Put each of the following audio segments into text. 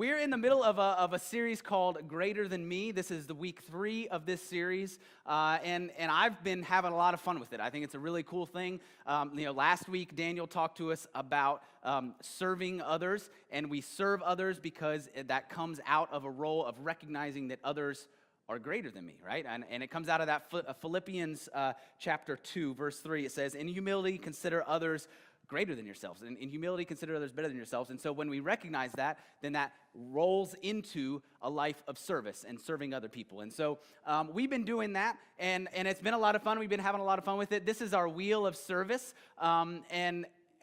We're in the middle of a series called Greater Than Me. This is the week 3 of this series, and I've been having a lot of fun with it. I think it's a really cool thing. Last week Daniel talked to us about serving others, and we serve others because that comes out of a role of recognizing that others are greater than me, right? And it comes out of that Philippians chapter 2, verse 3. It says, "In humility consider others greater than yourselves. And in humility, consider others better than yourselves." And so when we recognize that, then that rolls into a life of service and serving other people. And so we've been doing that, and it's been a lot of fun. We've been having a lot of fun with it. This is our wheel of service.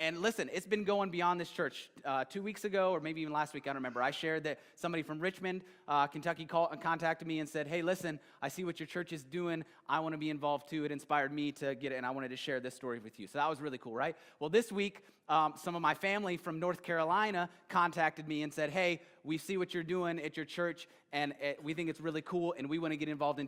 And listen, it's been going beyond this church. 2 weeks ago, or maybe even last week, I don't remember, I shared that somebody from Richmond, Kentucky contacted me and said, "Hey, listen, I see what your church is doing. I want to be involved too." It inspired me to get it, and I wanted to share this story with you. So that was really cool, right? Well, this week, some of my family from North Carolina contacted me and said, "Hey, we see what you're doing at your church, and we think it's really cool, and we want to get involved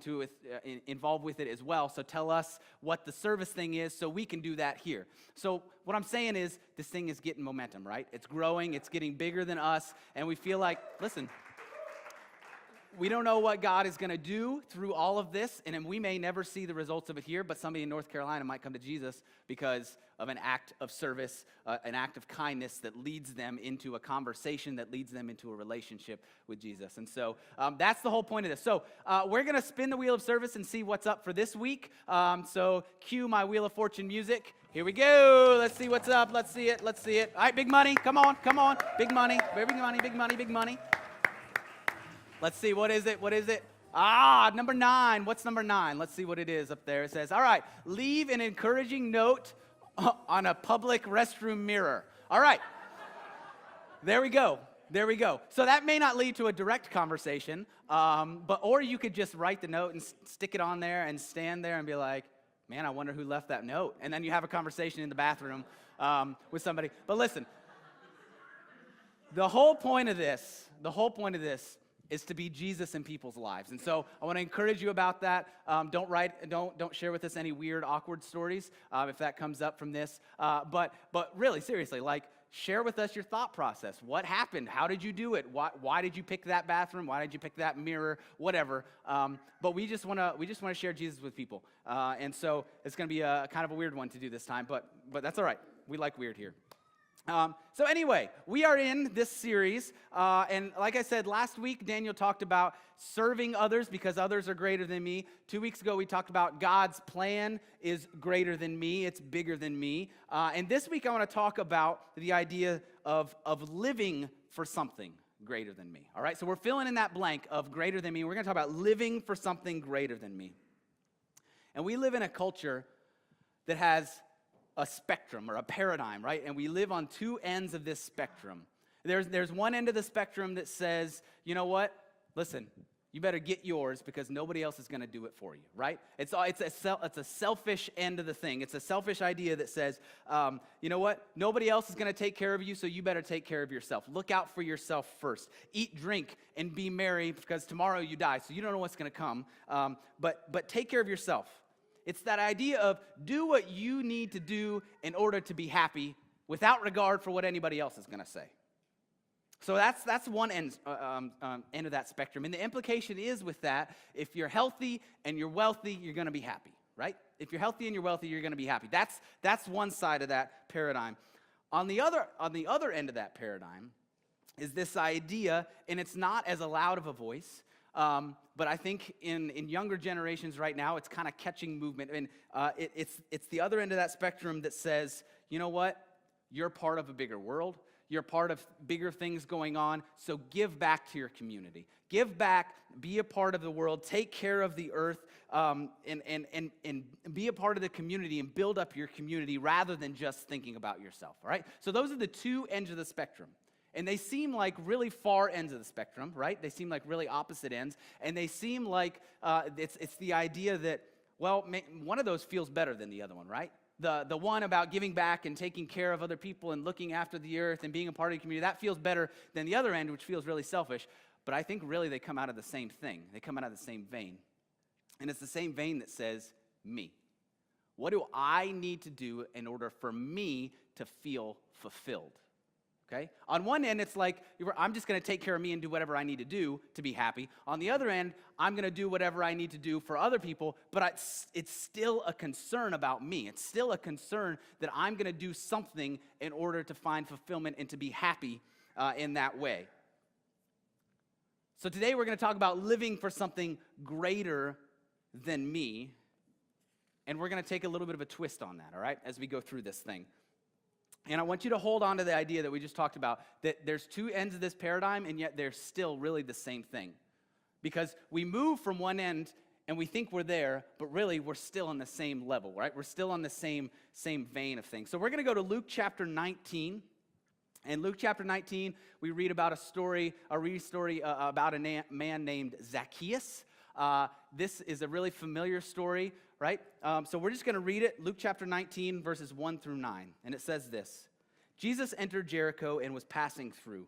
with it as well. So tell us what the service thing is so we can do that here." So what I'm saying is this thing is getting momentum, right? It's growing, it's getting bigger than us, and we feel like, listen, we don't know what God is going to do through all of this, and we may never see the results of it here, but somebody in North Carolina might come to Jesus because of an act of service, an act of kindness that leads them into a conversation, that leads them into a relationship with Jesus. And so that's the whole point of this. So we're going to spin the wheel of service and see what's up for this week. So cue my Wheel of Fortune music. Here we go. Let's see what's up. Let's see it. Let's see it. All right, big money. Come on. Come on. Big money. Big money. Big money. Big money. Let's see, what is it? What is it? Number 9. What's number 9? Let's see what it is up there. It says, all right, leave an encouraging note on a public restroom mirror. All right. There we go. There we go. So that may not lead to a direct conversation, or you could just write the note and stick it on there and stand there and be like, "Man, I wonder who left that note." And then you have a conversation in the bathroom with somebody. But listen, the whole point of this is to be Jesus in people's lives. And so I want to encourage you about that. Don't share with us any weird, awkward stories if that comes up from this. But really, seriously, share with us your thought process. What happened? How did you do it? Why did you pick that bathroom? Why did you pick that mirror? Whatever. But we just want to share Jesus with people. And so it's going to be a kind of a weird one to do this time, but that's all right. We like weird here. So anyway, we are in this series, and like I said, last week Daniel talked about serving others because others are greater than me. 2 weeks ago we talked about God's plan is greater than me, it's bigger than me. And this week I want to talk about the idea of living for something greater than me. All right, so we're filling in that blank of greater than me. We're going to talk about living for something greater than me. And we live in a culture that has a spectrum or a paradigm, right? And we live on two ends of this spectrum. There's one end of the spectrum that says, you know what? Listen, you better get yours because nobody else is going to do it for you, right? It's a selfish end of the thing. It's a selfish idea that says, you know what? Nobody else is going to take care of you, so you better take care of yourself. Look out for yourself first. Eat, drink, and be merry because tomorrow you die, so you don't know what's going to come. But take care of yourself. It's that idea of do what you need to do in order to be happy without regard for what anybody else is going to say. So that's one end of that spectrum. And the implication is with that, if you're healthy and you're wealthy, you're going to be happy, right? If you're healthy and you're wealthy, you're going to be happy. That's one side of that paradigm. On the other end of that paradigm is this idea, and it's not as loud of a voice, but I think in younger generations right now, it's kind of catching movement. And it's the other end of that spectrum that says, you know what? You're part of a bigger world. You're part of bigger things going on. So give back to your community. Give back. Be a part of the world. Take care of the earth, and be a part of the community and build up your community rather than just thinking about yourself. All right. So those are the two ends of the spectrum. And they seem like really far ends of the spectrum, right? They seem like really opposite ends. And they seem like it's the idea that, well, one of those feels better than the other one, right? The one about giving back and taking care of other people and looking after the earth and being a part of the community, that feels better than the other end, which feels really selfish. But I think really they come out of the same thing. They come out of the same vein. And it's the same vein that says, me. What do I need to do in order for me to feel fulfilled? Okay? On one end, it's like, I'm just going to take care of me and do whatever I need to do to be happy. On the other end, I'm going to do whatever I need to do for other people, but it's still a concern about me. It's still a concern that I'm going to do something in order to find fulfillment and to be happy in that way. So today we're going to talk about living for something greater than me, and we're going to take a little bit of a twist on that, all right, as we go through this thing. And I want you to hold on to the idea that we just talked about, that there's two ends of this paradigm, and yet they're still really the same thing. Because we move from one end, and we think we're there, but really we're still on the same level, right? We're still on the same vein of things. So we're going to go to Luke chapter 19. In Luke chapter 19, we read about a story about a man named Zacchaeus. This is a really familiar story, right? So we're just going to read it, Luke chapter 19, verses 1 through 9. And it says this: Jesus entered Jericho and was passing through.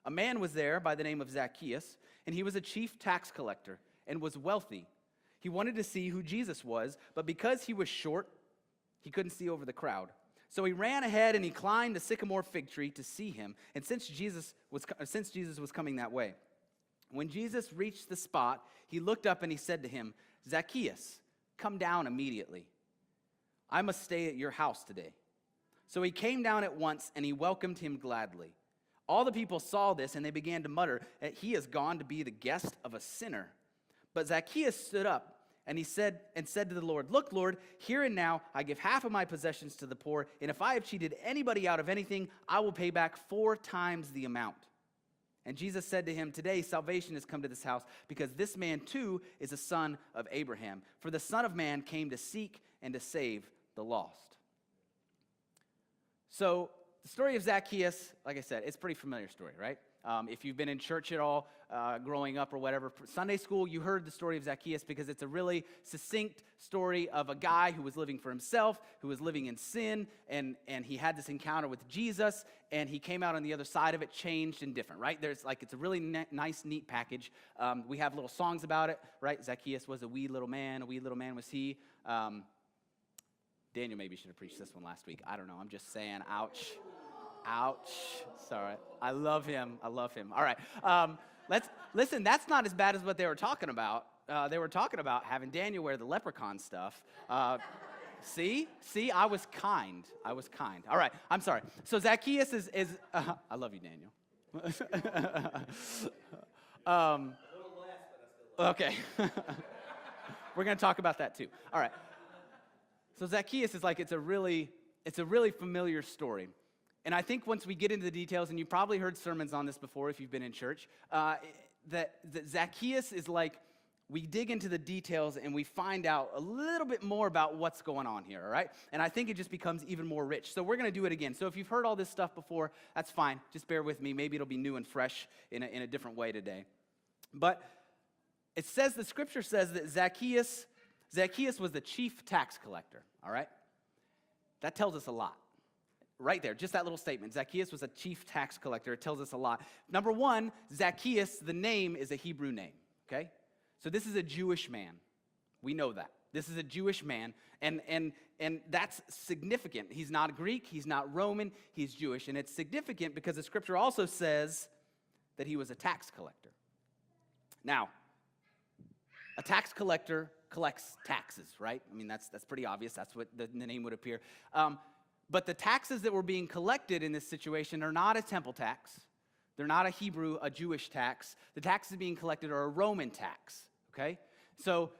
A man was there by the name of Zacchaeus, and he was a chief tax collector and was wealthy. He wanted to see who Jesus was, but because he was short, he couldn't see over the crowd. So he ran ahead and he climbed a sycamore fig tree to see him, and since Jesus was coming that way. When Jesus reached the spot, he looked up and he said to him, "Zacchaeus, come down immediately. I must stay at your house today." So he came down at once and he welcomed him gladly. All the people saw this and they began to mutter that he has gone to be the guest of a sinner. But Zacchaeus stood up and he said to the Lord, "Look, Lord, here and now I give half of my possessions to the poor, and if I have cheated anybody out of anything, I will pay back 4 times the amount." And Jesus said to him, "Today salvation has come to this house, because this man too is a son of Abraham. For the Son of Man came to seek and to save the lost." So the story of Zacchaeus, like I said, it's a pretty familiar story, right? If you've been in church at all, growing up or whatever, Sunday school, you heard the story of Zacchaeus because it's a really succinct story of a guy who was living for himself, who was living in sin, and he had this encounter with Jesus, and he came out on the other side of it changed and different, right? It's a really nice, neat package. We have little songs about it, right? Zacchaeus was a wee little man was he. Daniel maybe should have preached this one last week. I don't know. I'm just saying, ouch. Ouch. Sorry. I love him. All right. Listen, that's not as bad as what they were talking about. They were talking about having Daniel wear the leprechaun stuff. See, I was kind. All right. I'm sorry. So Zacchaeus is I love you, Daniel. Okay. We're going to talk about that too. All right. So Zacchaeus is it's a really familiar story. And I think once we get into the details, and you've probably heard sermons on this before if you've been in church, that Zacchaeus is we dig into the details and we find out a little bit more about what's going on here, all right? And I think it just becomes even more rich. So we're going to do it again. So if you've heard all this stuff before, that's fine. Just bear with me. Maybe it'll be new and fresh in a different way today. But it says, the scripture says that Zacchaeus was the chief tax collector, all right? That tells us a lot. Right there, just that little statement. Zacchaeus was a chief tax collector. It tells us a lot. Number one, Zacchaeus, the name is a Hebrew name, okay? So this is a Jewish man. We know that. This is a Jewish man, and that's significant. He's not Greek, he's not Roman, he's Jewish. And it's significant because the scripture also says that he was a tax collector. Now, a tax collector collects taxes, right? I mean, that's pretty obvious. That's what the name would appear. But the taxes that were being collected in this situation are not a temple tax. They're not a Jewish tax. The taxes being collected are a Roman tax, okay? So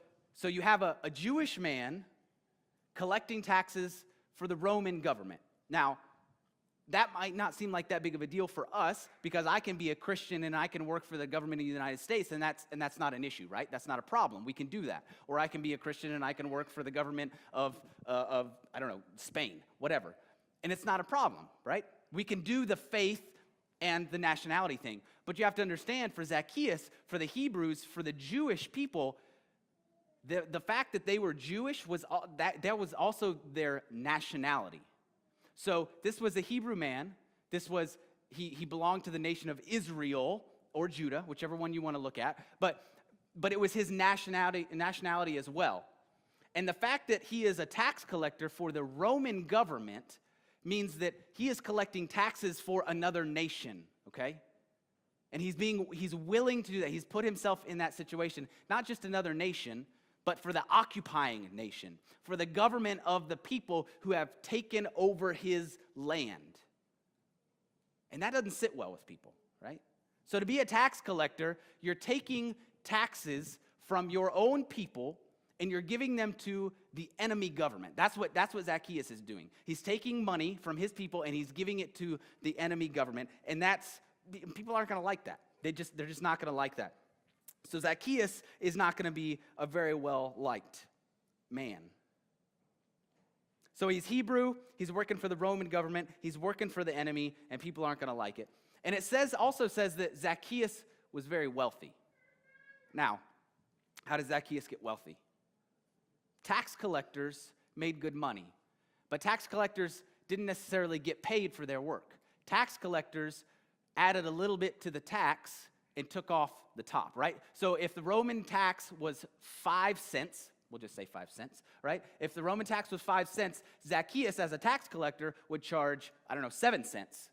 you have a Jewish man collecting taxes for the Roman government. Now, that might not seem like that big of a deal for us, because I can be a Christian and I can work for the government of the United States, and that's not an issue, right? That's not a problem. We can do that. Or I can be a Christian and I can work for the government of I don't know, Spain, whatever. And it's not a problem, right? We can do the faith and the nationality thing. But you have to understand, for Zacchaeus, for the Hebrews, for the Jewish people, the fact that they were Jewish was that was also their nationality. So this was a Hebrew man. This was he belonged to the nation of Israel or Judah, whichever one you want to look at. But it was his nationality as well. And the fact that he is a tax collector for the Roman government means that he is collecting taxes for another nation, okay? And he's willing to do that. He's put himself in that situation, not just another nation, but for the occupying nation, for the government of the people who have taken over his land. And that doesn't sit well with people, right? So to be a tax collector, you're taking taxes from your own people and you're giving them to the enemy government. That's what Zacchaeus is doing. He's taking money from his people and he's giving it to the enemy government. And people aren't going to like that. They're just not going to like that. So Zacchaeus is not going to be a very well-liked man. So he's Hebrew, he's working for the Roman government, he's working for the enemy, and people aren't going to like it. And it also says that Zacchaeus was very wealthy. Now, how did Zacchaeus get wealthy? Tax collectors made good money, but tax collectors didn't necessarily get paid for their work. Tax collectors added a little bit to the tax and took off the top, right? So if the Roman tax was 5 cents, we'll just say 5 cents, right? If the Roman tax was 5 cents, Zacchaeus, as a tax collector, would charge, 7 cents.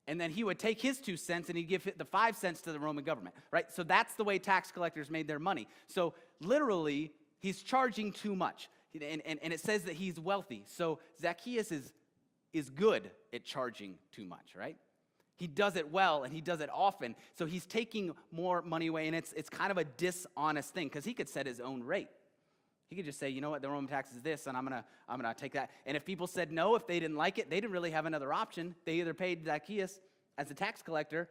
And then he would take his 2 cents and he'd give the 5 cents to the Roman government, right? So that's the way tax collectors made their money. So literally, he's charging too much. And it says that he's wealthy. So Zacchaeus is good at charging too much, right? He does it well, and he does it often. So he's taking more money away, and it's kind of a dishonest thing, because he could set his own rate. He could just say, you know what, the Roman tax is this, and I'm gonna take that. And if people said no, if they didn't like it, they didn't really have another option. They either paid Zacchaeus as a tax collector,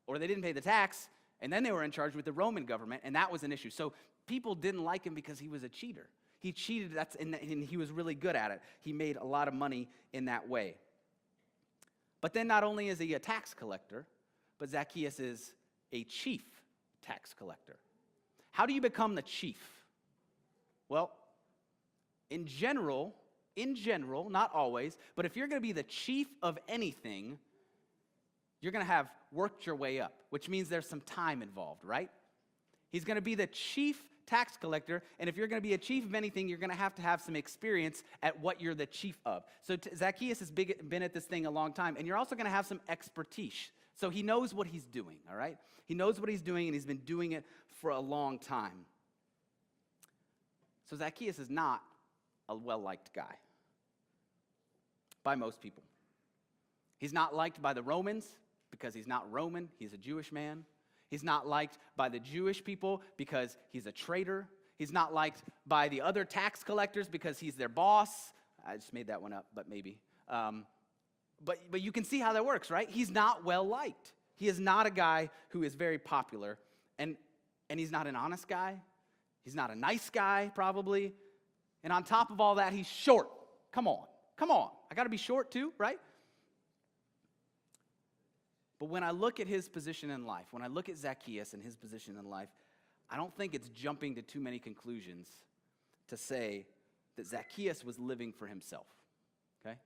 or they didn't pay the tax, and then they were in charge with the Roman government, and that was an issue. So people didn't like him because he was a cheater. He cheated, and he was really good at it. He made a lot of money in that way. But then not only is he a tax collector, but Zacchaeus is a chief tax collector. How do you become the chief? Well, in general, not always, but if you're going to be the chief of anything, you're going to have worked your way up, which means there's some time involved, right? He's going to be the chief tax collector, and if you're going to be a chief of anything, you're going to have some experience at what you're the chief of. So Zacchaeus has been at this thing a long time, and you're also going to have some expertise. So he knows what he's doing, all right? He knows what he's doing, and he's been doing it for a long time. So Zacchaeus is not a well-liked guy by most people. He's not liked by the Romans because he's not Roman, he's a Jewish man. He's not liked by the Jewish people because he's a traitor. He's not liked by the other tax collectors because he's their boss. I just made that one up, but maybe. But you can see how that works, right? He's not well liked. He is not a guy who is very popular, and he's not an honest guy. He's not a nice guy, probably. And on top of all that, he's short. Come on. I got to be short too, right? But when I look at his position in life, when I look at Zacchaeus and his position in life, I don't think it's jumping to too many conclusions to say that Zacchaeus was living for himself, okay?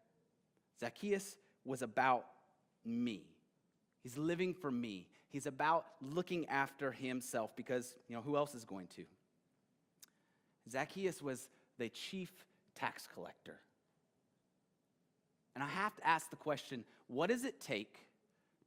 Zacchaeus was about me. He's living for me. He's about looking after himself because, who else is going to? Zacchaeus was the chief tax collector. And I have to ask the question, what does it take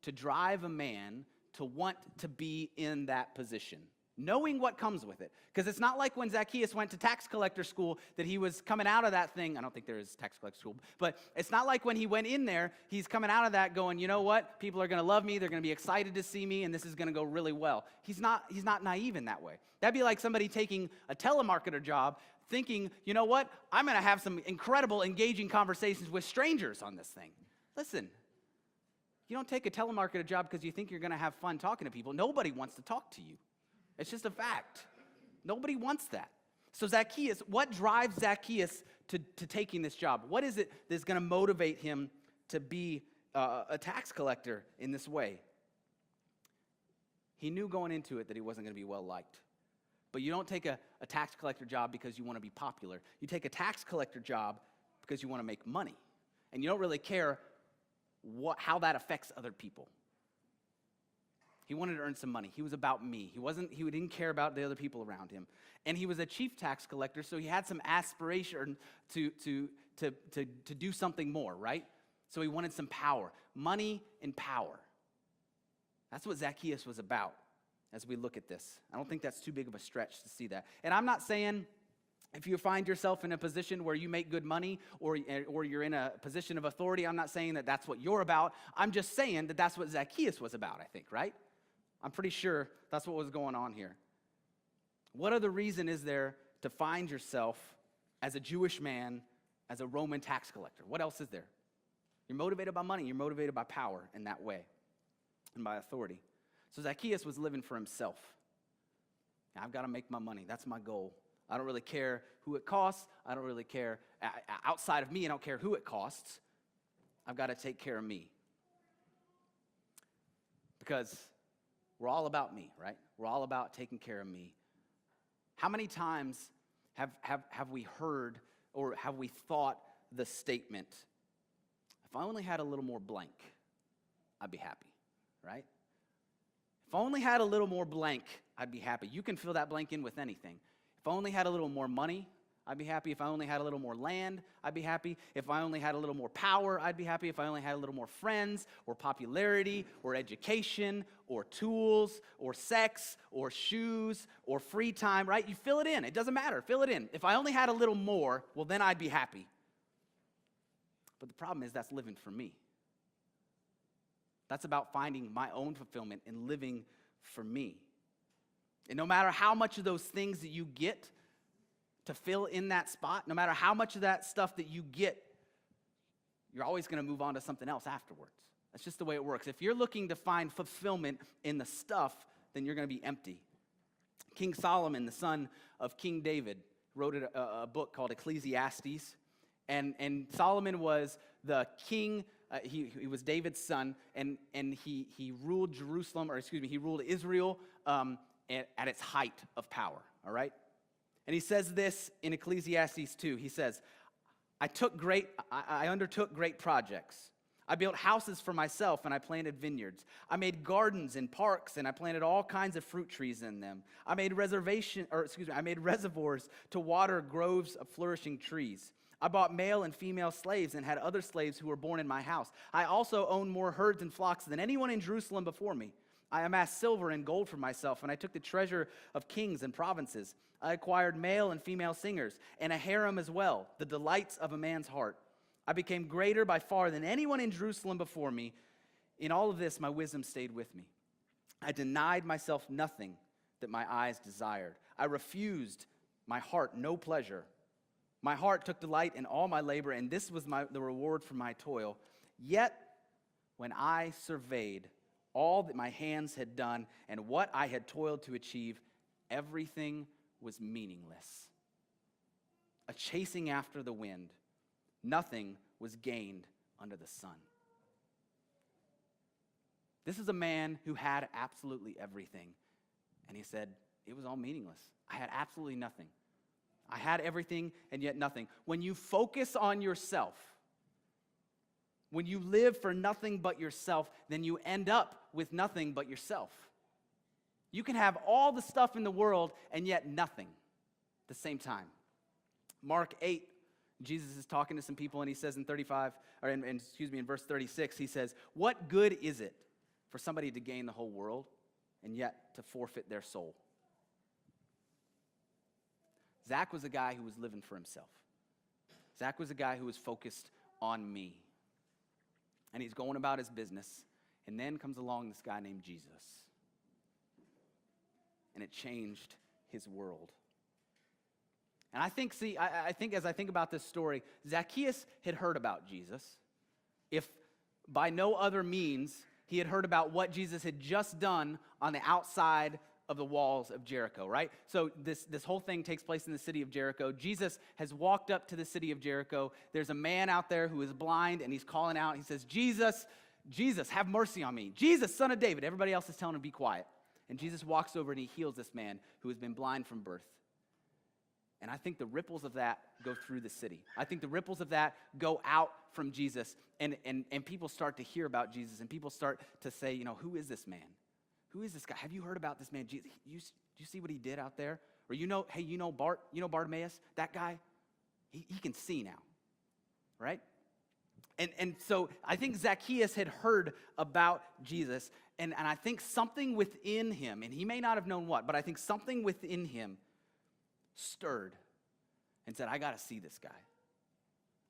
to drive a man to want to be in that position, knowing what comes with it? Because it's not like when Zacchaeus went to tax collector school that he was coming out of that thing. I don't think there is tax collector school, but it's not like when he went in there, he's coming out of that going, you know what? People are going to love me. They're going to be excited to see me, and this is going to go really well. He's not naive in that way. That'd be like somebody taking a telemarketer job thinking, you know what? I'm going to have some incredible, engaging conversations with strangers on this thing. Listen. You don't take a telemarketer job because you think you're going to have fun talking to people. Nobody wants to talk to you. It's just a fact. Nobody wants that. So Zacchaeus, what drives Zacchaeus to taking this job? What is it that's going to motivate him to be a tax collector in this way? He knew going into it that he wasn't going to be well liked. But you don't take a tax collector job because you want to be popular. You take a tax collector job because you want to make money. And you don't really care how that affects other people. He wanted to earn some money. He was about me. He didn't care about the other people around him. And he was a chief tax collector, so he had some aspiration to to do something more, right? So he wanted some power, money and power. That's what Zacchaeus was about as we look at this. I don't think that's too big of a stretch to see that. And I'm not saying if you find yourself in a position where you make good money or you're in a position of authority, I'm not saying that that's what you're about. I'm just saying that that's what Zacchaeus was about, I think, right? I'm pretty sure that's what was going on here. What other reason is there to find yourself as a Jewish man, as a Roman tax collector? What else is there? You're motivated by money. You're motivated by power in that way and by authority. So Zacchaeus was living for himself. Now, I've got to make my money. That's my goal. I don't really care who it costs. I don't really care. Outside of me, I don't care who it costs. I've got to take care of me. Because we're all about me, right? We're all about taking care of me. How many times have we heard or have we thought the statement, if I only had a little more blank, I'd be happy, right? If I only had a little more blank, I'd be happy. You can fill that blank in with anything. If I only had a little more money, I'd be happy. If I only had a little more land, I'd be happy. If I only had a little more power, I'd be happy. If I only had a little more friends or popularity or education or tools or sex or shoes or free time, right? You fill it in. It doesn't matter. Fill it in. If I only had a little more, well, then I'd be happy. But the problem is that's living for me. That's about finding my own fulfillment and living for me. And no matter how much of those things that you get to fill in that spot, no matter how much of that stuff that you get, you're always going to move on to something else afterwards. That's just the way it works. If you're looking to find fulfillment in the stuff, then you're going to be empty. King Solomon, the son of King David, wrote a book called Ecclesiastes. And Solomon was the king. He was David's son, and he ruled Jerusalem, he ruled Israel at its height of power, all right? And he says this in Ecclesiastes 2. He says, I undertook great projects. I built houses for myself, and I planted vineyards. I made gardens and parks, and I planted all kinds of fruit trees in them. I made reservoirs to water groves of flourishing trees. I bought male and female slaves and had other slaves who were born in my house. I also owned more herds and flocks than anyone in Jerusalem before me. I amassed silver and gold for myself, and I took the treasure of kings and provinces. I acquired male and female singers, and a harem as well, the delights of a man's heart. I became greater by far than anyone in Jerusalem before me. In all of this, my wisdom stayed with me. I denied myself nothing that my eyes desired. I refused my heart no pleasure. My heart took delight in all my labor, and this was the reward for my toil. Yet, when I surveyed all that my hands had done and what I had toiled to achieve, everything was meaningless. A chasing after the wind. Nothing was gained under the sun. This is a man who had absolutely everything. And he said, it was all meaningless. I had absolutely nothing. I had everything and yet nothing. When you focus on yourself, when you live for nothing but yourself, then you end up with nothing but yourself. You can have all the stuff in the world and yet nothing at the same time. Mark 8, Jesus is talking to some people and he says in verse 36, he says, "What good is it for somebody to gain the whole world and yet to forfeit their soul?" Zach was a guy who was living for himself. Zach was a guy who was focused on me. And he's going about his business. And then comes along this guy named Jesus. And it changed his world. And I think as I think about this story, Zacchaeus had heard about Jesus. If by no other means, he had heard about what Jesus had just done on the outside of the walls of Jericho, right? So this whole thing takes place in the city of Jericho. Jesus has walked up to the city of Jericho. There's a man out there who is blind, and he's calling out. He says, Jesus, have mercy on me. Jesus, son of David. Everybody else is telling him to be quiet. And Jesus walks over and he heals this man who has been blind from birth. And I think the ripples of that go through the city. I think the ripples of that go out from Jesus, and people start to hear about Jesus, and people start to say, who is this man? Who is this guy? Have you heard about this man? Jesus? Do you see what he did out there? Or Bartimaeus, that guy? He can see now. right? And so I think Zacchaeus had heard about Jesus, and I think something within him, and he may not have known what, but I think something within him stirred and said, I got to see this guy.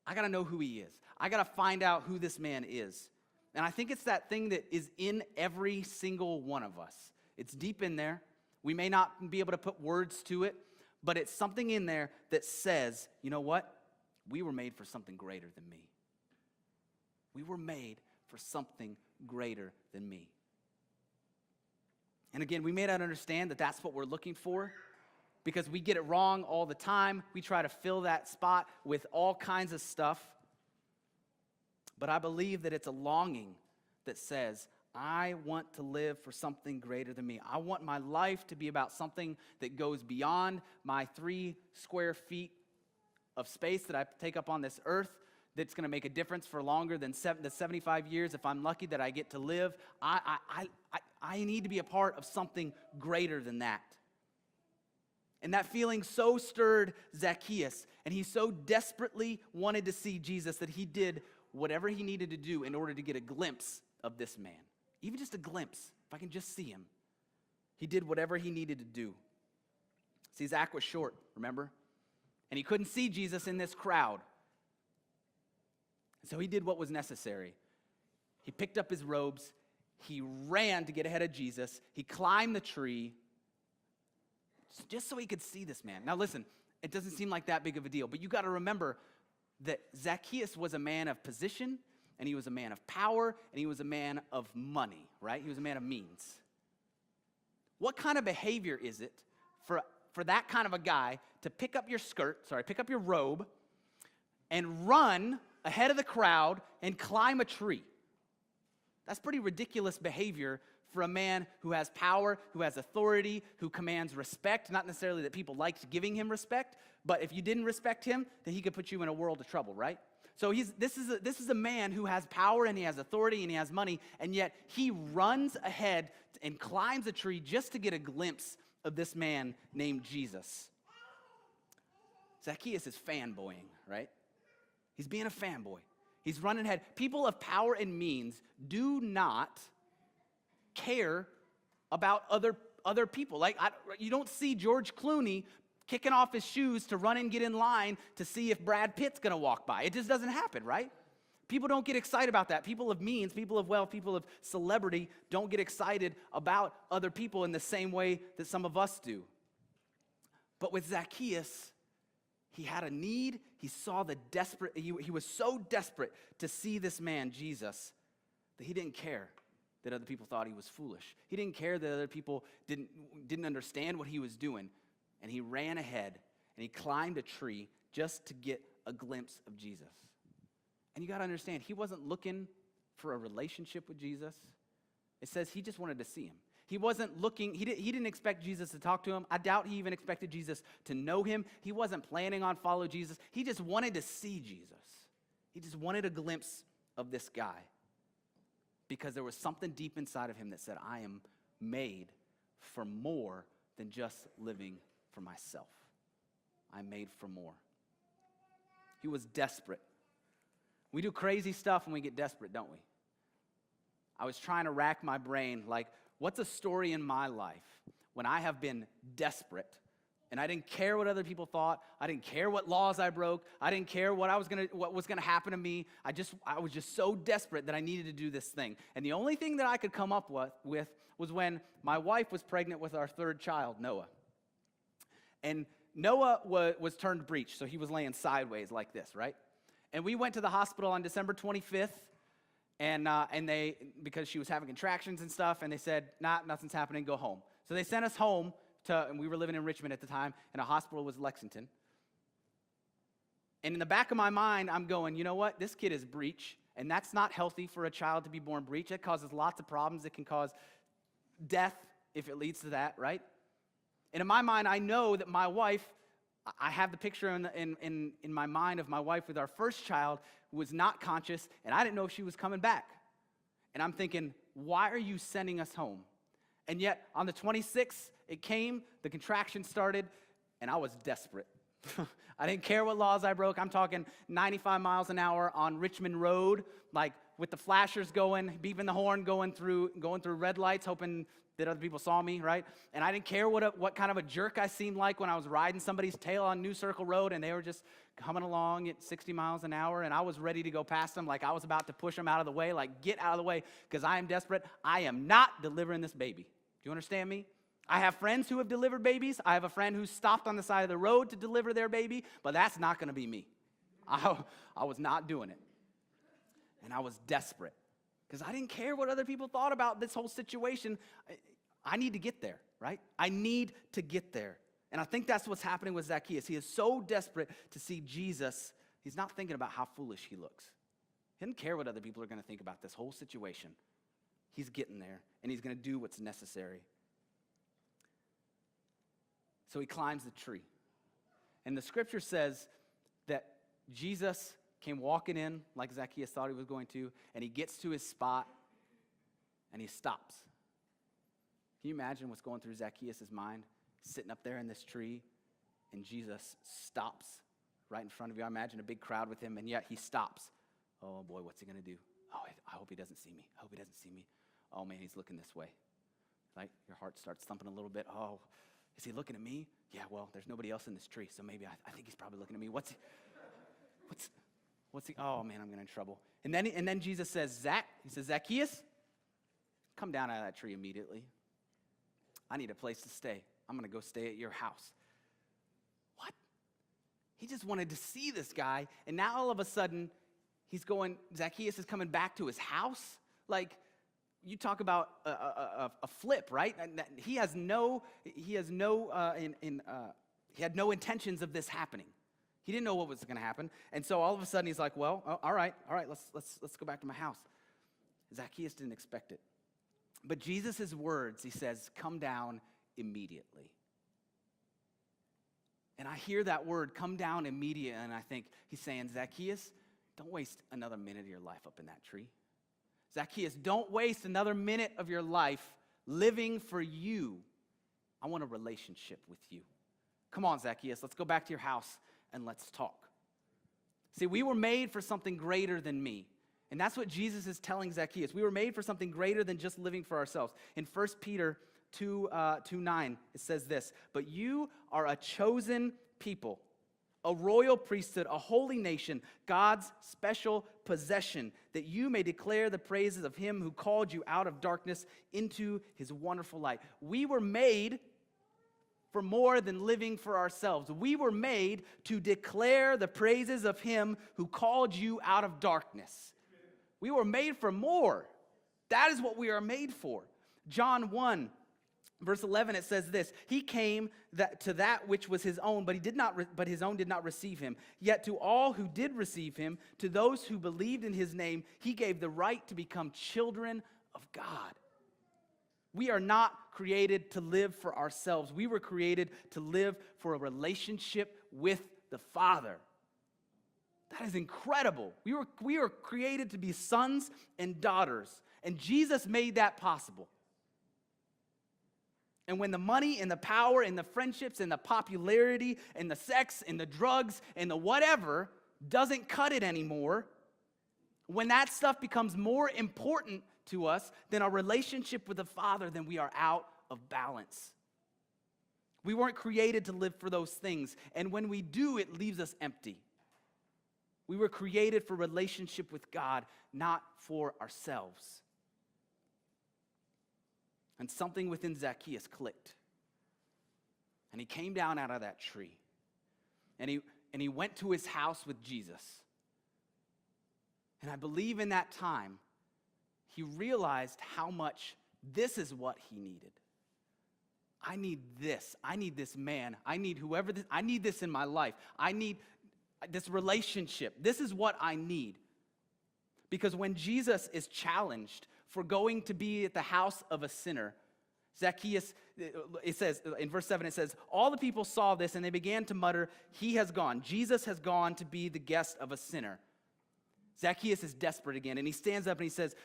I got to know who he is. I got to find out who this man is. And I think it's that thing that is in every single one of us. It's deep in there. We may not be able to put words to it, but it's something in there that says, you know what? We were made for something greater than me. We were made for something greater than me. And again, we may not understand that that's what we're looking for because we get it wrong all the time. We try to fill that spot with all kinds of stuff. But I believe that it's a longing that says, I want to live for something greater than me. I want my life to be about something that goes beyond my 3 square feet of space that I take up on this earth, that's going to make a difference for longer than the 75 years if I'm lucky that I get to live. I need to be a part of something greater than that. And that feeling so stirred Zacchaeus, and he so desperately wanted to see Jesus that he did whatever he needed to do in order to get a glimpse of this man. Even just a glimpse, if I can just see him. He did whatever he needed to do. See, Zach was short, remember? And he couldn't see Jesus in this crowd. So he did what was necessary. He picked up his robes. He ran to get ahead of Jesus. He climbed the tree just so he could see this man. Now listen, it doesn't seem like that big of a deal, but you got to remember that Zacchaeus was a man of position, and he was a man of power, and he was a man of money, right? He was a man of means. What kind of behavior is it for that kind of a guy to pick up your robe, and run ahead of the crowd and climb a tree? That's pretty ridiculous behavior for a man who has power, who has authority, who commands respect. Not necessarily that people liked giving him respect, but if you didn't respect him, then he could put you in a world of trouble, right? So this is a man who has power and he has authority and he has money, and yet he runs ahead and climbs a tree just to get a glimpse of this man named Jesus. Zacchaeus is fanboying, right? He's being a fanboy. He's running ahead. People of power and means do not care about other people. You don't see George Clooney kicking off his shoes to run and get in line to see if Brad Pitt's going to walk by. It just doesn't happen, right? People don't get excited about that. People of means, people of wealth, people of celebrity don't get excited about other people in the same way that some of us do. But with Zacchaeus, he had a need. He saw he was so desperate to see this man, Jesus, that he didn't care that other people thought he was foolish. He didn't care that other people didn't understand what he was doing. And he ran ahead and he climbed a tree just to get a glimpse of Jesus. And you got to understand, he wasn't looking for a relationship with Jesus. It says he just wanted to see him. He wasn't looking, he didn't expect Jesus to talk to him. I doubt he even expected Jesus to know him. He wasn't planning on following Jesus. He just wanted to see Jesus. He just wanted a glimpse of this guy because there was something deep inside of him that said, I am made for more than just living for myself. I'm made for more. He was desperate. We do crazy stuff when we get desperate, don't we? I was trying to rack my brain, what's a story in my life when I have been desperate and I didn't care what other people thought, I didn't care what laws I broke, I didn't care what was gonna happen to me. I was just so desperate that I needed to do this thing. And the only thing that I could come up with was when my wife was pregnant with our 3rd child, Noah. And Noah was turned breech, so he was laying sideways like this, right? And we went to the hospital on December 25th, and they, because she was having contractions and stuff, and they said, nothing's happening, go home. So they sent us home and we were living in Richmond at the time, and a hospital was Lexington. And in the back of my mind, I'm going, you know what? This kid is breech, and that's not healthy for a child to be born breech. It causes lots of problems. It can cause death if it leads to that, right? And in my mind, I know that my wife, I have the picture in my mind of my wife with our first child who was not conscious, and I didn't know if she was coming back. And I'm thinking, why are you sending us home? And yet, on the 26th, it came, the contraction started, and I was desperate. I didn't care what laws I broke. I'm talking 95 miles an hour on Richmond Road, like with the flashers going, beeping the horn, going through red lights, hoping that other people saw me, right? And I didn't care what kind of a jerk I seemed like when I was riding somebody's tail on New Circle Road and they were just coming along at 60 miles an hour and I was ready to go past them like I was about to push them out of the way, like get out of the way because I am desperate. I am not delivering this baby. Do you understand me? I have friends who have delivered babies. I have a friend who stopped on the side of the road to deliver their baby, but that's not going to be me. I was not doing it. And I was desperate because I didn't care what other people thought about this whole situation. I need to get there, right? I need to get there. And I think that's what's happening with Zacchaeus. He is so desperate to see Jesus, he's not thinking about how foolish he looks. He doesn't care what other people are going to think about this whole situation. He's getting there, and he's going to do what's necessary. So he climbs the tree. And the scripture says that Jesus came walking in like Zacchaeus thought he was going to, and he gets to his spot, and he stops. Can you imagine what's going through Zacchaeus' mind? Sitting up there in this tree, and Jesus stops right in front of you. I imagine a big crowd with him, and yet he stops. Oh boy, what's he going to do? Oh, I hope he doesn't see me. I hope he doesn't see me. Oh man, he's looking this way. Right? Your heart starts thumping a little bit. Oh, is he looking at me? Yeah, well, there's nobody else in this tree, so maybe I think he's probably looking at me. What's he? Oh man, I'm getting in trouble. And then Jesus says, Zacchaeus, come down out of that tree immediately. I need a place to stay. I'm going to go stay at your house. What? He just wanted to see this guy, and now all of a sudden, Zacchaeus is coming back to his house? Like, you talk about a flip, right? He had no intentions of this happening. He didn't know what was going to happen, and so all of a sudden he's like, "Well, all right, let's go back to my house." Zacchaeus didn't expect it, but Jesus' words, he says, "Come down immediately." And I hear that word, "come down immediately," and I think he's saying, Zacchaeus, don't waste another minute of your life up in that tree. Zacchaeus, don't waste another minute of your life living for you. I want a relationship with you. Come on, Zacchaeus, let's go back to your house and let's talk. See, we were made for something greater than me. And that's what Jesus is telling Zacchaeus. We were made for something greater than just living for ourselves. In 1 Peter 2:9, it says this, "But you are a chosen people, a royal priesthood, a holy nation, God's special possession, that you may declare the praises of him who called you out of darkness into his wonderful light." We were made for more than living for ourselves. We were made to declare the praises of him who called you out of darkness. We were made for more. That is what we are made for. John 1, verse 11, it says this, "He came to that which was his own, but his own did not receive him. Yet to all who did receive him, to those who believed in his name, he gave the right to become children of God." We are not created to live for ourselves. We were created to live for a relationship with the Father. That is incredible. We are created to be sons and daughters, and Jesus made that possible. And when the money and the power and the friendships and the popularity and the sex and the drugs and the whatever doesn't cut it anymore, when that stuff becomes more important to us than our relationship with the Father, then we are out of balance. We weren't created to live for those things, and when we do, it leaves us empty. We were created for relationship with God, not for ourselves. And something within Zacchaeus clicked. And he came down out of that tree. And he went to his house with Jesus. And I believe in that time, he realized how much this is what he needed. I need this. I need this man. I need I need this in my life. I need this relationship. This is what I need. Because when Jesus is challenged for going to be at the house of a sinner, Zacchaeus, it says, in verse 7, it says, "All the people saw this and they began to mutter, 'He has gone. Jesus has gone to be the guest of a sinner.'" Zacchaeus is desperate again, and he stands up and he says,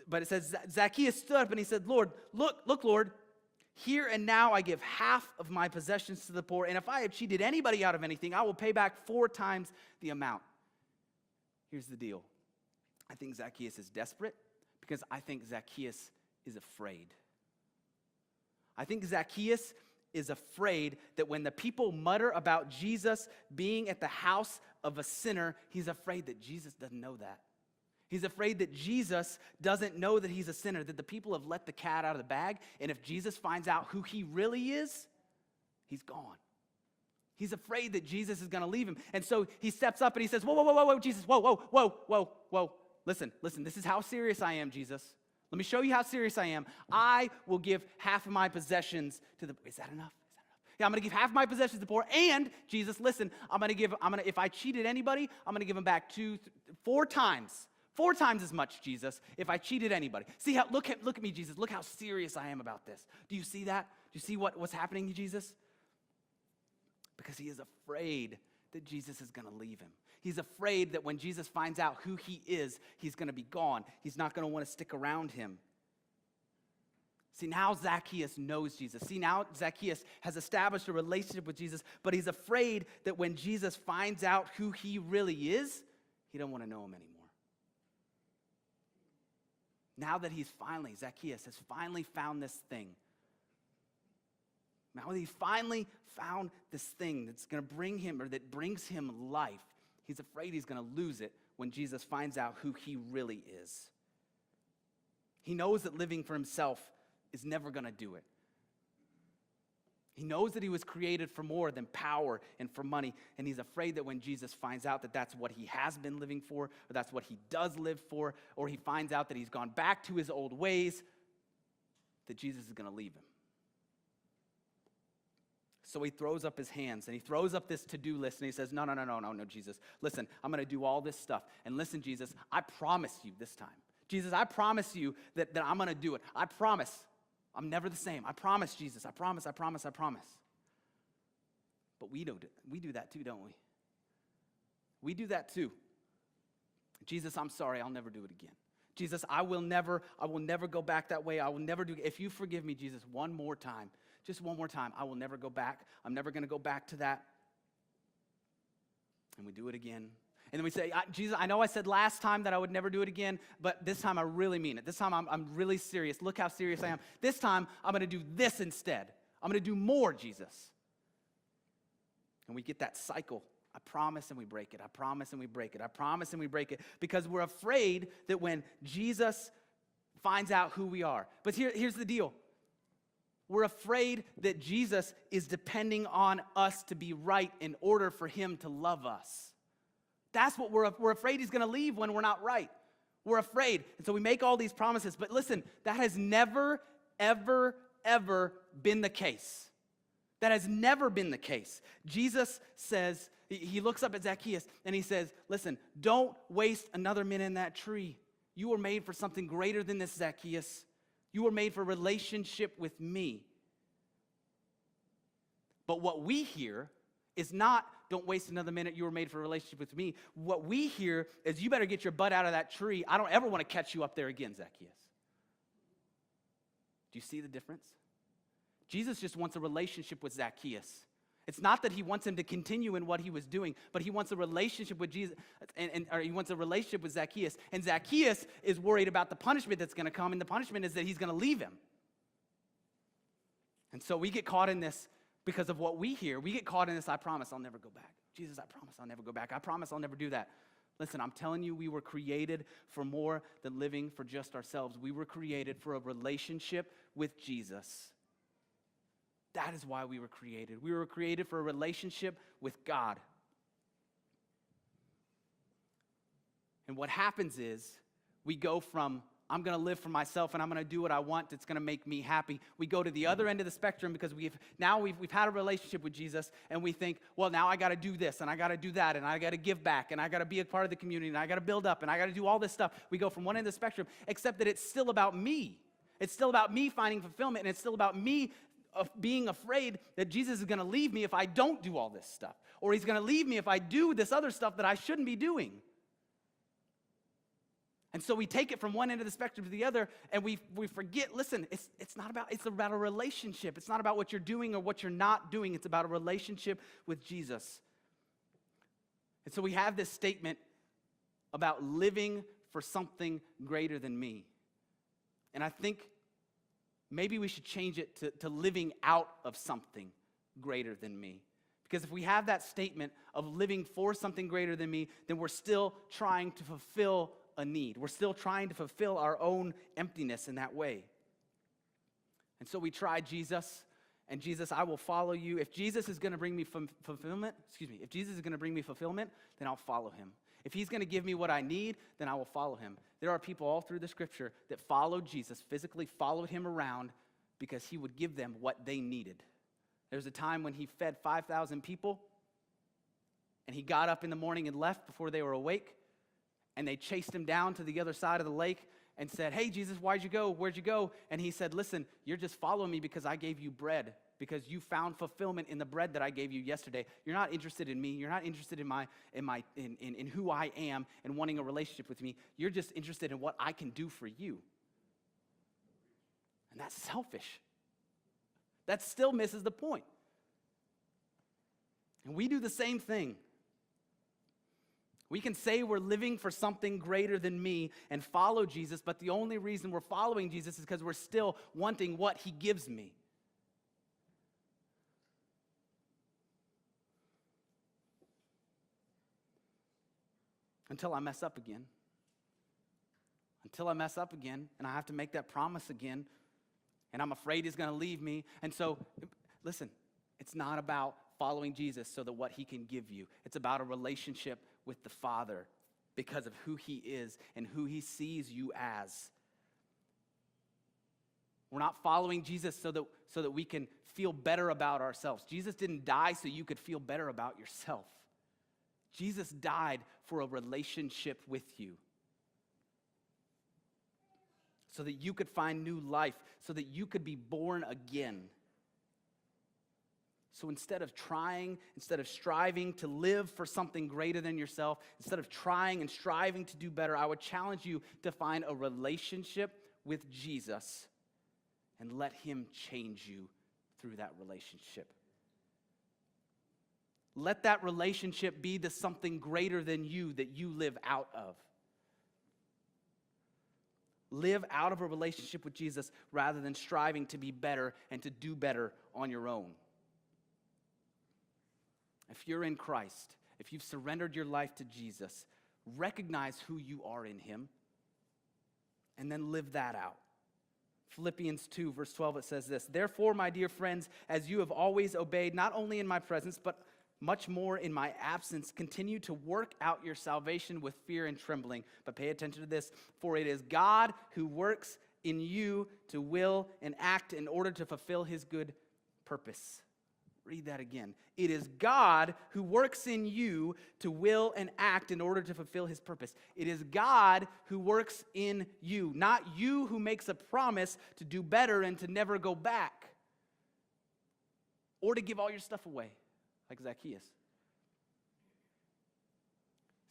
but it says, Zacchaeus stood up and he said, "Lord, look, Lord, Here and now I give half of my possessions to the poor, and if I have cheated anybody out of anything, I will pay back 4 times the amount. Here's the deal. I think Zacchaeus is desperate because I think Zacchaeus is afraid. I think Zacchaeus is afraid that when the people mutter about Jesus being at the house of a sinner, he's afraid that Jesus doesn't know that. He's afraid that Jesus doesn't know that he's a sinner, that the people have let the cat out of the bag, and if Jesus finds out who he really is, he's gone. He's afraid that Jesus is going to leave him. And so he steps up and he says, whoa, Jesus, whoa. Listen, this is how serious I am, Jesus. Let me show you how serious I am. I will give half of my possessions to the, is that enough? Yeah, I'm going to give half my possessions to the poor. And Jesus, listen, if I cheated anybody, I'm going to give them back 4 times. 4 times as much, Jesus, if I cheated anybody. See how, look at me, Jesus. Look how serious I am about this. Do you see that? Do you see what's happening to Jesus? Because he is afraid that Jesus is going to leave him. He's afraid that when Jesus finds out who he is, he's going to be gone. He's not going to want to stick around him. See, now Zacchaeus knows Jesus. See, now Zacchaeus has established a relationship with Jesus, but he's afraid that when Jesus finds out who he really is, he don't want to know him anymore. Now that Zacchaeus has finally found this thing. Now that he's finally found this thing that's going to bring him, or that brings him life, he's afraid he's going to lose it when Jesus finds out who he really is. He knows that living for himself is never going to do it. He knows that he was created for more than power and for money, and he's afraid that when Jesus finds out that that's what he has been living for, or that's what he does live for, or he finds out that he's gone back to his old ways, that Jesus is going to leave him. So he throws up his hands, and he throws up this to-do list, and he says, no, Jesus. Listen, I'm going to do all this stuff. And listen, Jesus, I promise you this time. Jesus, I promise you that I'm going to do it. I promise. I'm never the same. I promise, Jesus. I promise. But we do that too, don't we? We do that too. Jesus, I'm sorry. I'll never do it again. Jesus, I will never go back that way. I will never do it. If you forgive me, Jesus, one more time, just one more time, I will never go back. I'm never going to go back to that. And we do it again. And then we say, Jesus, I know I said last time that I would never do it again, but this time I really mean it. This time I'm really serious. Look how serious I am. This time I'm going to do this instead. I'm going to do more, Jesus. And we get that cycle. I promise and we break it. I promise and we break it. I promise and we break it. Because we're afraid that when Jesus finds out who we are. But here's the deal. We're afraid that Jesus is depending on us to be right in order for him to love us. That's what we're afraid he's going to leave when we're not right. We're afraid. And so we make all these promises. But listen, that has never, ever, ever been the case. That has never been the case. Jesus says, he looks up at Zacchaeus and he says, listen, don't waste another minute in that tree. You were made for something greater than this, Zacchaeus. You were made for a relationship with me. But what we hear is not, don't waste another minute, you were made for a relationship with me. What we hear is, you better get your butt out of that tree. I don't ever want to catch you up there again, Zacchaeus. Do you see the difference? Jesus just wants a relationship with Zacchaeus. It's not that he wants him to continue in what he was doing, but he wants a relationship with Jesus, or he wants a relationship with Zacchaeus. And Zacchaeus is worried about the punishment that's going to come, and the punishment is that he's going to leave him. And so we get caught in this because of what we hear. We get caught in this, I promise I'll never go back. Jesus, I promise I'll never go back. I promise I'll never do that. Listen, I'm telling you, we were created for more than living for just ourselves. We were created for a relationship with Jesus. That is why we were created. We were created for a relationship with God. And what happens is, we go from, I'm going to live for myself and I'm going to do what I want that's going to make me happy. We go to the other end of the spectrum because we've had a relationship with Jesus, and we think, well, now I got to do this and I got to do that and I got to give back and I got to be a part of the community and I got to build up and I got to do all this stuff. We go from one end of the spectrum, except that it's still about me. It's still about me finding fulfillment, and it's still about me of being afraid that Jesus is going to leave me if I don't do all this stuff, or he's going to leave me if I do this other stuff that I shouldn't be doing. And And so we take it from one end of the spectrum to the other, and we forget, listen, it's about a relationship. It's not about what you're doing or what you're not doing. It's about a relationship with Jesus. And so we have this statement about living for something greater than me. And I think maybe we should change it to living out of something greater than me. Because if we have that statement of living for something greater than me, then we're still trying to fulfill a need. We're still trying to fulfill our own emptiness in that way. And so we try Jesus, and Jesus, I will follow you. If Jesus is going to bring me fulfillment, if Jesus is going to bring me fulfillment, then I'll follow him. If he's going to give me what I need, then I will follow him. There are people all through the scripture that followed Jesus, physically followed him around because he would give them what they needed. There's a time when he fed 5,000 people, and he got up in the morning and left before they were awake, and they chased him down to the other side of the lake and said, hey, Jesus, why'd you go? Where'd you go? And he said, listen, you're just following me because I gave you bread, because you found fulfillment in the bread that I gave you yesterday. You're not interested in me. You're not interested in who I am and wanting a relationship with me. You're just interested in what I can do for you. And that's selfish. That still misses the point. And we do the same thing. We can say we're living for something greater than me and follow Jesus, but the only reason we're following Jesus is because we're still wanting what he gives me. Until I mess up again. Until I mess up again, and I have to make that promise again, and I'm afraid he's going to leave me. And so, listen, it's not about following Jesus so that what he can give you. It's about a relationship with the Father because of who he is and who he sees you as. We're not following Jesus so that we can feel better about ourselves. Jesus didn't die so you could feel better about yourself. Jesus died for a relationship with you, so that you could find new life, so that you could be born again. So instead of striving to live for something greater than yourself, instead of trying and striving to do better, I would challenge you to find a relationship with Jesus and let him change you through that relationship. Let that relationship be the something greater than you that you live out of. Live out of a relationship with Jesus rather than striving to be better and to do better on your own. If you're in Christ, if you've surrendered your life to Jesus, recognize who you are in him and then live that out. Philippians 2, verse 12, it says this, therefore, my dear friends, as you have always obeyed, not only in my presence, but much more in my absence, continue to work out your salvation with fear and trembling. But pay attention to this, for it is God who works in you to will and act in order to fulfill his good purpose. Read that again. It is God who works in you to will and act in order to fulfill his purpose. It is God who works in you, not you who makes a promise to do better and to never go back or to give all your stuff away. Like Zacchaeus.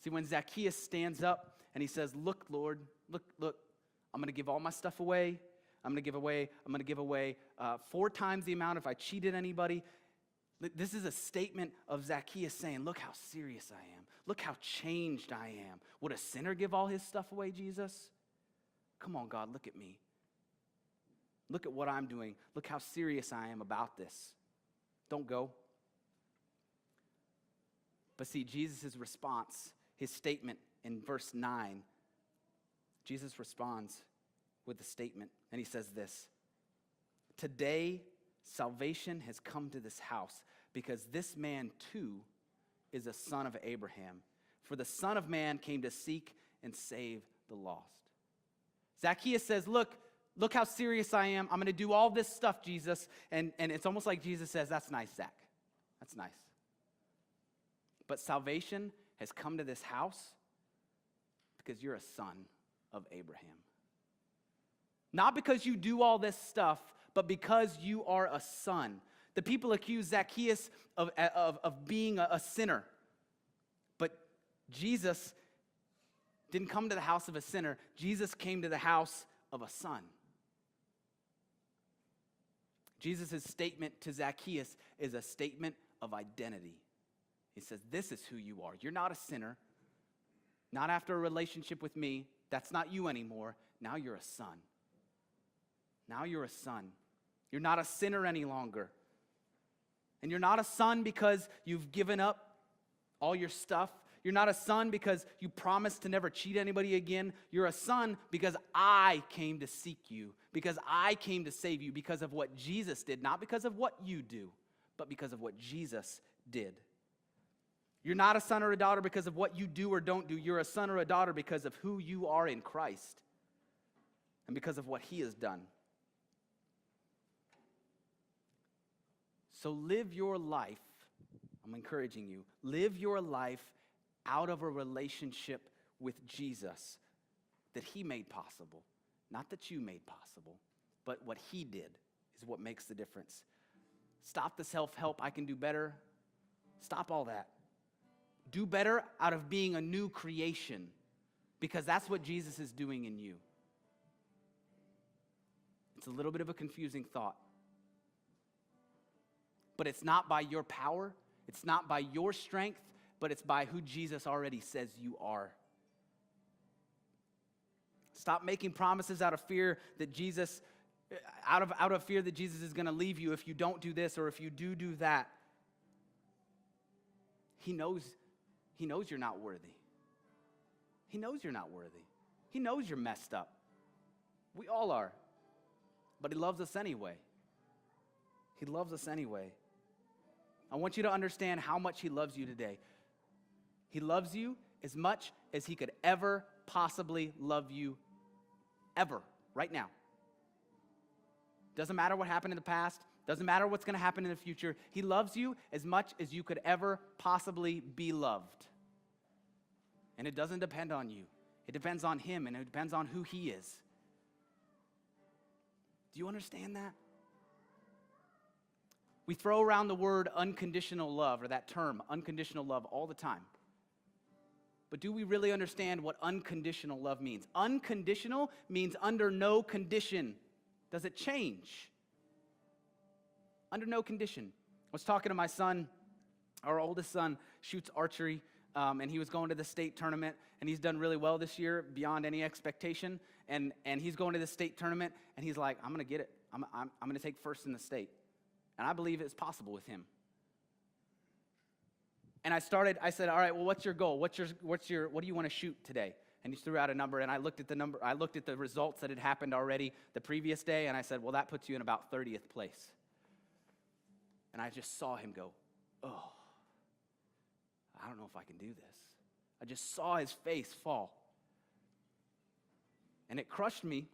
See, when Zacchaeus stands up and he says, look, Lord, look, I'm going to give all my stuff away. I'm going to give away 4 times the amount if I cheated anybody. This is a statement of Zacchaeus saying, look how serious I am. Look how changed I am. Would a sinner give all his stuff away, Jesus? Come on, God, look at me. Look at what I'm doing. Look how serious I am about this. Don't go. But see, Jesus' response, his statement in verse 9, Jesus responds with a statement, and he says this, today salvation has come to this house, because this man too is a son of Abraham. For the Son of Man came to seek and save the lost. Zacchaeus says, look how serious I am. I'm going to do all this stuff, Jesus. And it's almost like Jesus says, that's nice, Zach. That's nice. But salvation has come to this house because you're a son of Abraham. Not because you do all this stuff, but because you are a son. The people accuse Zacchaeus of being a sinner. But Jesus didn't come to the house of a sinner. Jesus came to the house of a son. Jesus' statement to Zacchaeus is a statement of identity. He says, this is who you are. You're not a sinner. Not after a relationship with me. That's not you anymore. Now you're a son. Now you're a son. You're not a sinner any longer. And you're not a son because you've given up all your stuff. You're not a son because you promised to never cheat anybody again. You're a son because I came to seek you, because I came to save you, because of what Jesus did, not because of what you do, but because of what Jesus did. You're not a son or a daughter because of what you do or don't do. You're a son or a daughter because of who you are in Christ and because of what he has done. So live your life, I'm encouraging you, live your life out of a relationship with Jesus that he made possible. Not that you made possible, but what he did is what makes the difference. Stop the self-help, I can do better. Stop all that. Do better out of being a new creation, because that's what Jesus is doing in you. It's a little bit of a confusing thought. But it's not by your power, it's not by your strength, but it's by who Jesus already says you are. Stop making promises out of fear that Jesus, out of fear that Jesus is going to leave you if you don't do this or if you do that. He knows you're not worthy. He knows you're not worthy. He knows you're messed up. We all are. But he loves us anyway. He loves us anyway. I want you to understand how much he loves you today. He loves you as much as he could ever possibly love you, ever, right now. Doesn't matter what happened in the past. Doesn't matter what's going to happen in the future. He loves you as much as you could ever possibly be loved. And it doesn't depend on you. It depends on him, and it depends on who he is. Do you understand that? We throw around the word unconditional love, or that term, unconditional love, all the time. But do we really understand what unconditional love means? Unconditional means under no condition does it change. Under no condition. I was talking to my son. Our oldest son shoots archery, and he was going to the state tournament, and he's done really well this year, beyond any expectation. And he's going to the state tournament, and he's like, I'm going to get it. I'm going to take first in the state. And I believe it's possible with him. And I said, all right, well, what's your goal? What do you want to shoot today? And he threw out a number, and I looked at the number. I looked at the results that had happened already the previous day, and I said, well, that puts you in about 30th place. And I just saw him go, oh, I don't know if I can do this. I just saw his face fall. And it crushed me.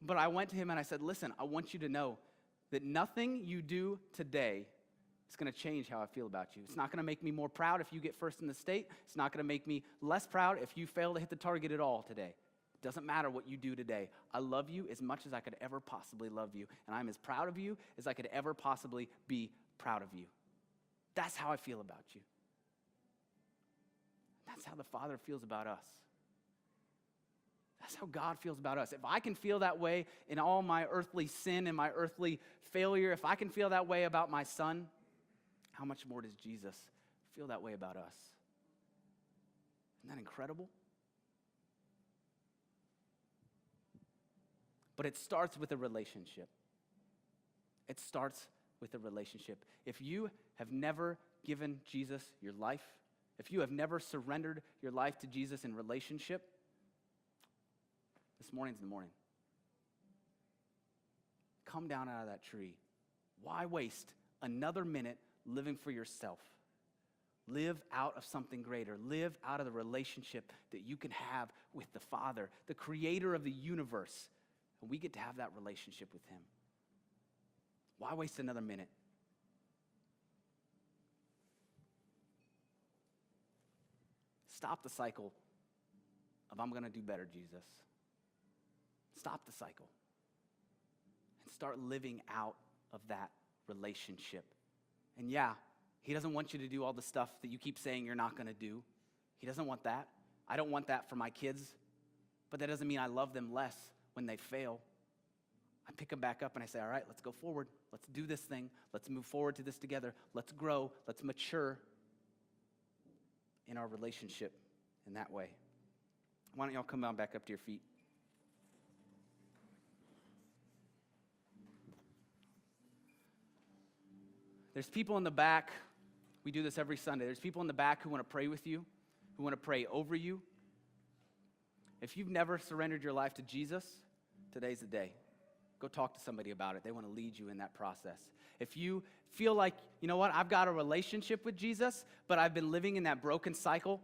But I went to him and I said, listen, I want you to know that nothing you do today is going to change how I feel about you. It's not going to make me more proud if you get first in the state. It's not going to make me less proud if you fail to hit the target at all today. It doesn't matter what you do today. I love you as much as I could ever possibly love you. And I'm as proud of you as I could ever possibly be proud of you. That's how I feel about you. That's how the Father feels about us. That's how God feels about us. If I can feel that way in all my earthly sin and my earthly failure, if I can feel that way about my son, how much more does Jesus feel that way about us? Isn't that incredible? But it starts with a relationship. It starts with a relationship. If you have never given Jesus your life, if you have never surrendered your life to Jesus in relationship, this morning's the morning. Come down out of that tree. Why waste another minute living for yourself? Live out of something greater. Live out of the relationship that you can have with the Father, the creator of the universe. And we get to have that relationship with him. Why waste another minute? Stop the cycle of I'm going to do better, Jesus. Stop the cycle and start living out of that relationship. And yeah, he doesn't want you to do all the stuff that you keep saying you're not going to do. He doesn't want that. I don't want that for my kids, but that doesn't mean I love them less when they fail. I pick them back up and I say, all right, let's go forward. Let's do this thing. Let's move forward to this together. Let's grow. Let's mature in our relationship in that way. Why don't y'all come on back up to your feet? There's people in the back. We do this every Sunday. There's people in the back who want to pray with you, who want to pray over you. If you've never surrendered your life to Jesus, today's the day. Go talk to somebody about it. They want to lead you in that process. If you feel like, you know what, I've got a relationship with Jesus, but I've been living in that broken cycle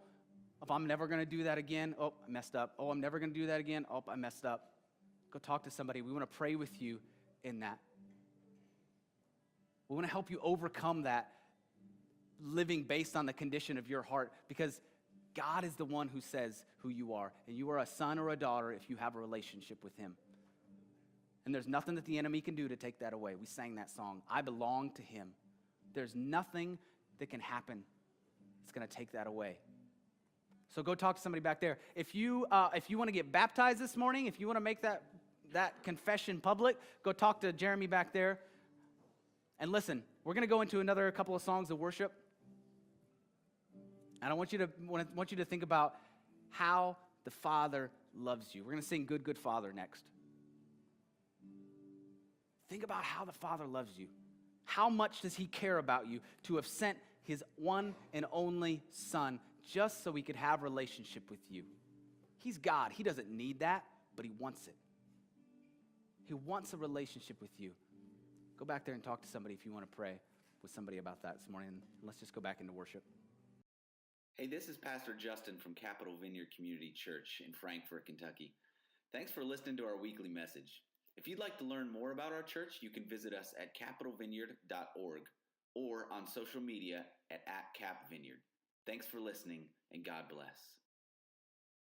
of I'm never going to do that again. Oh, I messed up. Oh, I'm never going to do that again. Oh, I messed up. Go talk to somebody. We want to pray with you in that. We want to help you overcome that living based on the condition of your heart, because God is the one who says who you are, and you are a son or a daughter if you have a relationship with him. And there's nothing that the enemy can do to take that away. We sang that song, I belong to him. There's nothing that can happen that's going to take that away. So go talk to somebody back there. If you want to get baptized this morning, if you want to make that confession public, go talk to Jeremy back there. And listen, we're going to go into another couple of songs of worship. And I want you to think about how the Father loves you. We're going to sing Good, Good Father next. Think about how the Father loves you. How much does he care about you to have sent his one and only Son just so he could have a relationship with you? He's God. He doesn't need that, but he wants it. He wants a relationship with you. Go back there and talk to somebody if you want to pray with somebody about that this morning. Let's just go back into worship. Hey, this is Pastor Justin from Capital Vineyard Community Church in Frankfort, Kentucky. Thanks for listening to our weekly message. If you'd like to learn more about our church, you can visit us at capitalvineyard.org or on social media at @capvineyard. Thanks for listening, and God bless.